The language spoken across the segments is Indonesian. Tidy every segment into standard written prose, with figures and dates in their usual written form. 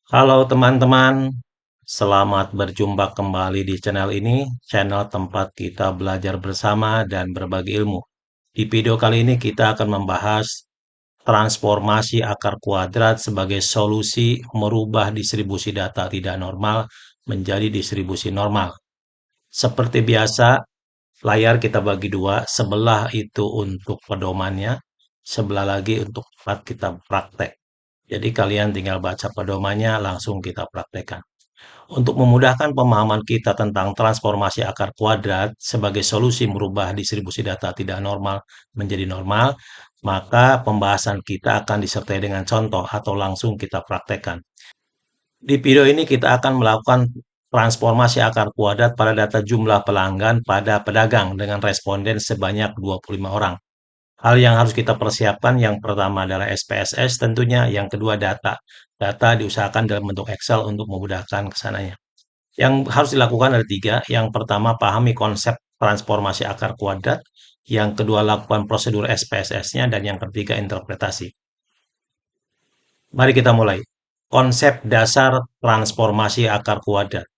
Halo teman-teman, selamat berjumpa kembali di channel ini, channel tempat kita belajar bersama dan berbagi ilmu. Di video kali ini kita akan membahas transformasi akar kuadrat sebagai solusi merubah distribusi data tidak normal menjadi distribusi normal. Seperti biasa, layar kita bagi dua, sebelah itu untuk pedomannya, sebelah lagi untuk tempat kita praktek. Jadi kalian tinggal baca pedomannya, langsung kita praktekkan. Untuk memudahkan pemahaman kita tentang transformasi akar kuadrat sebagai solusi merubah distribusi data tidak normal menjadi normal, maka pembahasan kita akan disertai dengan contoh atau langsung kita praktekkan. Di video ini kita akan melakukan transformasi akar kuadrat pada data jumlah pelanggan pada pedagang dengan responden sebanyak 25 orang. Hal yang harus kita persiapkan yang pertama adalah SPSS tentunya, yang kedua data. Data diusahakan dalam bentuk Excel untuk memudahkan kesananya. Yang harus dilakukan ada tiga. Yang pertama, pahami konsep transformasi akar kuadrat. Yang kedua, lakukan prosedur SPSS-nya. Dan yang ketiga, interpretasi. Mari kita mulai. Konsep dasar transformasi akar kuadrat.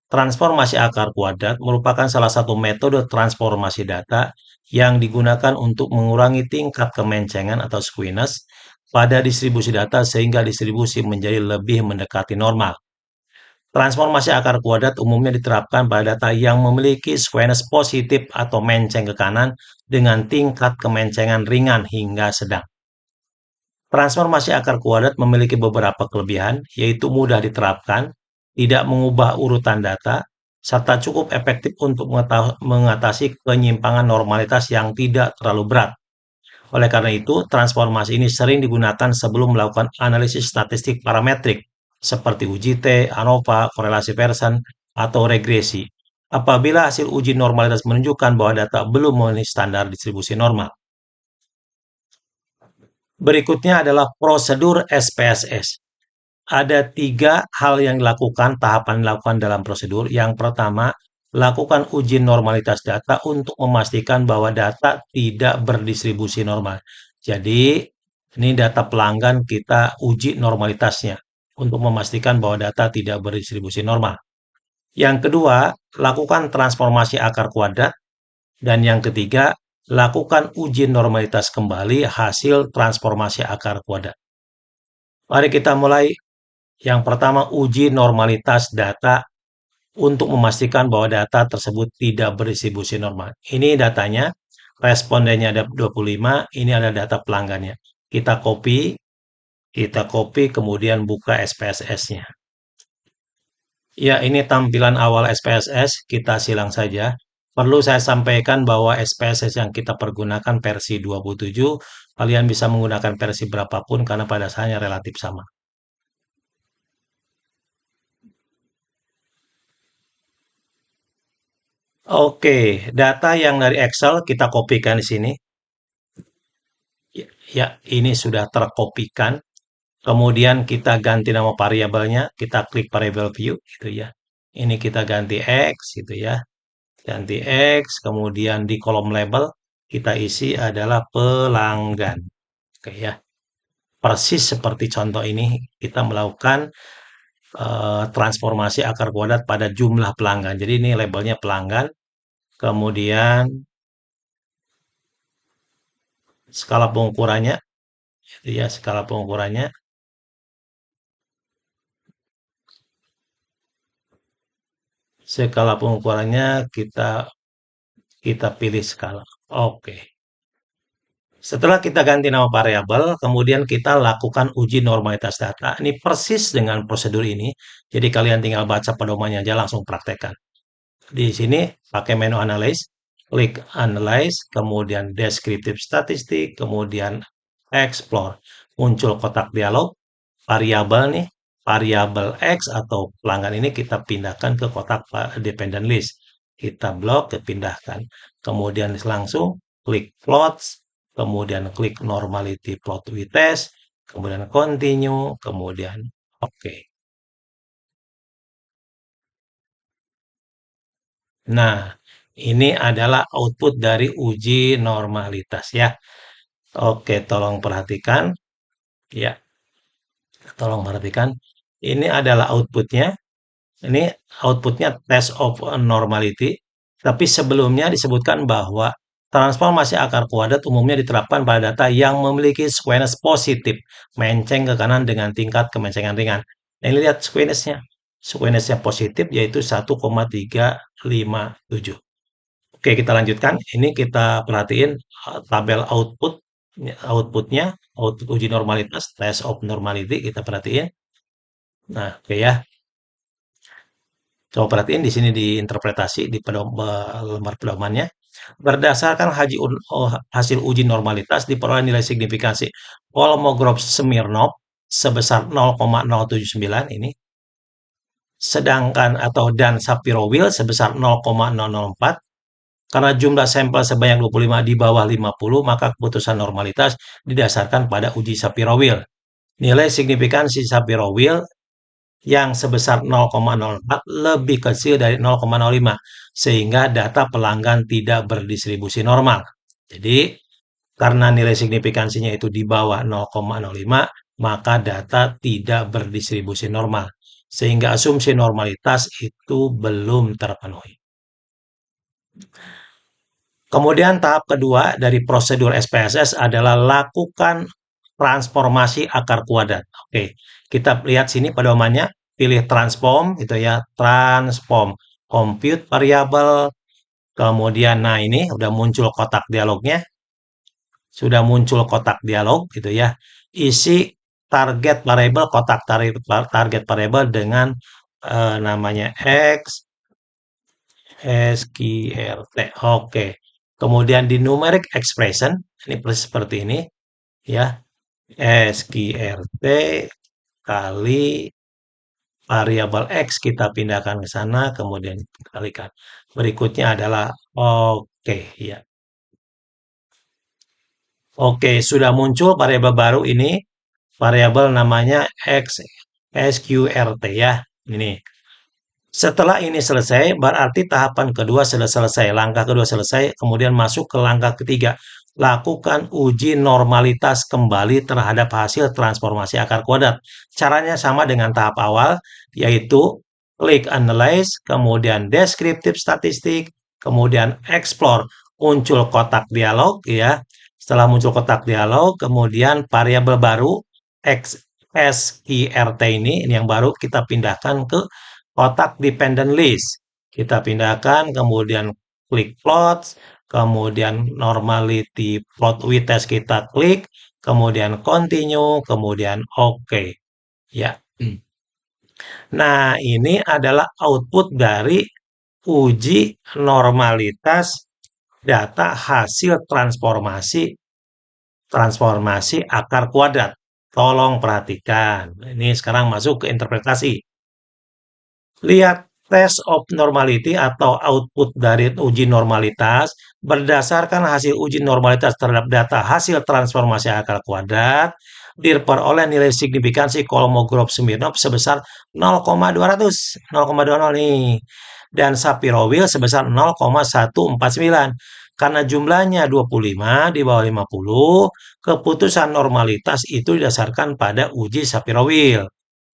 Transformasi akar kuadrat merupakan salah satu metode transformasi data yang digunakan untuk mengurangi tingkat kemencengan atau skewness pada distribusi data sehingga distribusi menjadi lebih mendekati normal. Transformasi akar kuadrat umumnya diterapkan pada data yang memiliki skewness positif atau menceng ke kanan dengan tingkat kemencengan ringan hingga sedang. Transformasi akar kuadrat memiliki beberapa kelebihan, yaitu mudah diterapkan, tidak mengubah urutan data, serta cukup efektif untuk mengatasi penyimpangan normalitas yang tidak terlalu berat. Oleh karena itu, transformasi ini sering digunakan sebelum melakukan analisis statistik parametrik, seperti uji T, ANOVA, korelasi Pearson, atau regresi. Apabila hasil uji normalitas menunjukkan bahwa data belum memenuhi standar distribusi normal. Berikutnya adalah prosedur SPSS. Ada tiga hal yang dilakukan, tahapan dilakukan dalam prosedur. Yang pertama, lakukan uji normalitas data untuk memastikan bahwa data tidak berdistribusi normal. Jadi, ini data pelanggan kita uji normalitasnya untuk memastikan bahwa data tidak berdistribusi normal. Yang kedua, lakukan transformasi akar kuadrat. Dan yang ketiga, lakukan uji normalitas kembali hasil transformasi akar kuadrat. Mari kita mulai. Yang pertama, uji normalitas data untuk memastikan bahwa data tersebut tidak berdistribusi normal. Ini datanya, respondennya ada 25, ini ada data pelanggannya. Kita copy, kemudian buka SPSS-nya. Ya, ini tampilan awal SPSS, kita silang saja. Perlu saya sampaikan bahwa SPSS yang kita pergunakan versi 27, kalian bisa menggunakan versi berapapun karena pada dasarnya relatif sama. Oke, data yang dari Excel kita kopikan di sini. Ya, ini sudah terkopikan. Kemudian kita ganti nama variabelnya, kita klik variable view gitu ya. Ini kita ganti X gitu ya. Ganti X, kemudian di kolom label kita isi adalah pelanggan. Oke ya. Persis seperti contoh ini kita melakukan transformasi akar kuadrat pada jumlah pelanggan. Jadi ini labelnya pelanggan. Kemudian skala pengukurannya, itu ya skala pengukurannya. Skala pengukurannya kita kita pilih skala. Oke. Setelah kita ganti nama variabel, kemudian kita lakukan uji normalitas data. Ini persis dengan prosedur ini. Jadi kalian tinggal baca pedomannya aja langsung praktekkan. Di sini pakai menu analyze, klik analyze, kemudian descriptive statistik, kemudian explore. Muncul kotak dialog, variabel nih, variabel X atau pelanggan ini kita pindahkan ke kotak dependent list. Kita blok, kita pindahkan. Kemudian langsung klik plots, kemudian klik normality plot with test, kemudian continue, kemudian oke. Nah, ini adalah output dari uji normalitas ya. Oke, tolong perhatikan. Ya, tolong perhatikan. Ini adalah outputnya. Ini outputnya test of normality. Tapi sebelumnya disebutkan bahwa transformasi akar kuadrat umumnya diterapkan pada data yang memiliki squeness positif, menceng ke kanan dengan tingkat kemencengan ringan. Nah, ini lihat squeness-nya. Squeness-nya positif yaitu 1,357. Oke, kita lanjutkan. Ini kita perhatiin tabel outputnya, output uji normalitas, test of normality, kita perhatiin. Nah, oke ya. Coba perhatiin di sini diinterpretasi di lembar pedomannya. Berdasarkan hasil uji normalitas diperoleh nilai signifikansi Kolmogorov-Smirnov sebesar 0,079 ini, sedangkan dan Shapiro-Wills sebesar 0,004. Karena jumlah sampel sebanyak 25 di bawah 50, maka keputusan normalitas didasarkan pada uji Shapiro-Wills. Nilai signifikansi Shapiro-Wills yang sebesar 0,04 lebih kecil dari 0,05, sehingga data pelanggan tidak berdistribusi normal. Jadi, karena nilai signifikansinya itu di bawah 0,05, maka data tidak berdistribusi normal, sehingga asumsi normalitas itu belum terpenuhi. Kemudian tahap kedua dari prosedur SPSS adalah lakukan transformasi akar kuadrat. Oke, kita lihat sini pedomannya, pilih transform gitu ya, transform, compute variable, kemudian nah ini udah muncul kotak dialognya, sudah muncul kotak dialog gitu ya. Isi target variable, kotak target variable dengan namanya X, SQRT. Oke. Kemudian di numeric expression, ini seperti ini ya. SQRT kali variabel X kita pindahkan ke sana, kemudian kalikan. Berikutnya adalah oke ya. Oke, sudah muncul variabel baru ini, variabel namanya X SQRT ya. Ini. Setelah ini selesai, berarti tahapan kedua sudah selesai. Langkah kedua selesai, kemudian masuk ke langkah ketiga. Lakukan uji normalitas kembali terhadap hasil transformasi akar kuadrat. Caranya sama dengan tahap awal, yaitu klik Analyze, kemudian Descriptive Statistik, kemudian Explore. Muncul kotak dialog, ya. Setelah muncul kotak dialog, kemudian variabel baru, SQRT ini yang baru kita pindahkan ke kotak dependent list. Kita pindahkan, kemudian klik plot, kemudian normality plot with test kita klik, kemudian continue, kemudian OK. Ya. Nah, ini adalah output dari uji normalitas data hasil transformasi akar kuadrat. Tolong perhatikan. Ini sekarang masuk ke interpretasi. Lihat test of normality atau output dari uji normalitas berdasarkan hasil uji normalitas terhadap data hasil transformasi akar kuadrat diperoleh nilai signifikansi Kolmogorov-Smirnov sebesar 0,200, 0,20 nih. Dan Shapiro-Wills sebesar 0,149. Karena jumlahnya 25 di bawah 50, keputusan normalitas itu didasarkan pada uji Shapiro-Wills.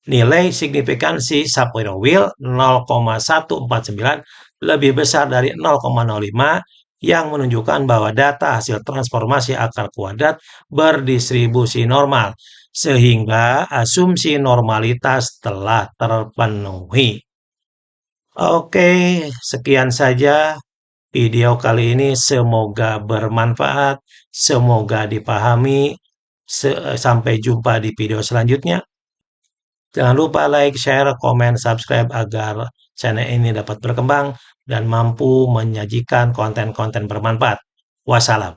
Nilai signifikansi Shapiro-Wills 0,149 lebih besar dari 0,05 yang menunjukkan bahwa data hasil transformasi akar kuadrat berdistribusi normal, sehingga asumsi normalitas telah terpenuhi. Oke, sekian saja video kali ini. Semoga bermanfaat, semoga dipahami. Sampai jumpa di video selanjutnya. Jangan lupa like, share, komen, subscribe agar channel ini dapat berkembang dan mampu menyajikan konten-konten bermanfaat. Wassalam.